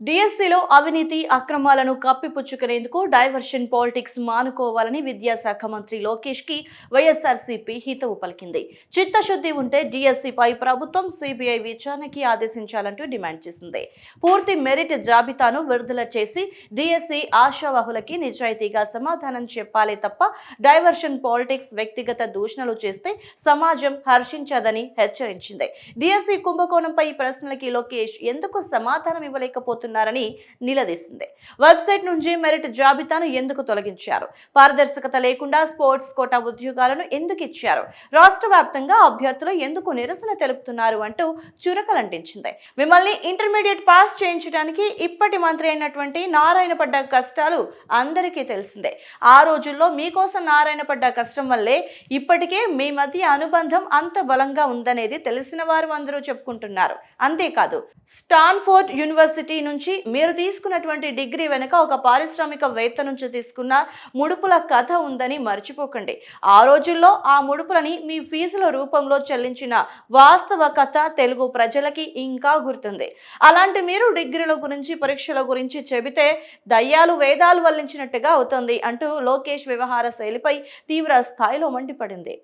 డిఎస్సిలో అవినీతి అక్రమాలను కప్పిపుచ్చుకునేందుకు డైవర్షన్ పాలిటిక్స్ మానుకోవాలని విద్యాశాఖ మంత్రి లోకేష్ కి వైఎస్ఆర్సీపీ హితవు పలికింది. చిత్తశుద్ధి ఉంటే డిఎస్సిపై ప్రభుత్వం సిబిఐ విచారణకి ఆదేశించాలంటూ డిమాండ్ చేసింది. పూర్తి మెరిట్ జాబితాను విడుదల చేసి డిఎస్సి ఆశావహులకి నిజాయితీగా సమాధానం చెప్పాలే తప్ప డైవర్షన్ పాలిటిక్స్ వ్యక్తిగత దూషణలు చేస్తే సమాజం హర్షించదని హెచ్చరించింది. డిఎస్సి కుంభకోణంపై ప్రశ్నలకి లోకేష్ ఎందుకు సమాధానం ఇవ్వలేకపోతున్నారు నిలదీసింది. వెబ్సైట్ నుంచి మెరిట్ జాబితాను ఎందుకు తొలగించారు, పారదర్శకత లేకుండా స్పోర్ట్స్ కోటా ఉద్యోగాలను ఎందుకు ఇచ్చారు, రాష్ట్ర వ్యాప్తంగా అభ్యర్థులు ఎందుకు నిరసన తెలుపుతున్నారు అంటూ చురకలంటించింది. మిమ్మల్ని ఇంటర్మీడియట్ పాస్ చేయించడానికి ఇప్పటి మంత్రి అయినటువంటి నారాయణ పడ్డ కష్టాలు అందరికీ తెలిసిందే. ఆ రోజుల్లో మీకోసం నారాయణ పడ్డ కష్టం వల్లే ఇప్పటికే మీ మధ్య అనుబంధం అంత బలంగా ఉందనేది తెలిసిన వారు అందరూ చెప్పుకుంటున్నారు. అంతేకాదు, స్టాన్ఫోర్డ్ యూనివర్సిటీ నుంచి మీరు తీసుకున్నటువంటి డిగ్రీ వెనుక ఒక పారిశ్రామికవేత్త నుంచి తీసుకున్న ముడుపుల కథ ఉందని మర్చిపోకండి. ఆ రోజుల్లో ఆ ముడుపులని మీ ఫీజుల రూపంలో చెల్లించిన వాస్తవ కథ తెలుగు ప్రజలకి ఇంకా గుర్తుంది. అలాంటి మీరు డిగ్రీల గురించి, పరీక్షల గురించి చెబితే దయ్యాలు వేదాలు వల్లించినట్టుగా అవుతుంది అంటూ లోకేష్ వ్యవహార శైలిపై తీవ్ర స్థాయిలో మండిపడింది.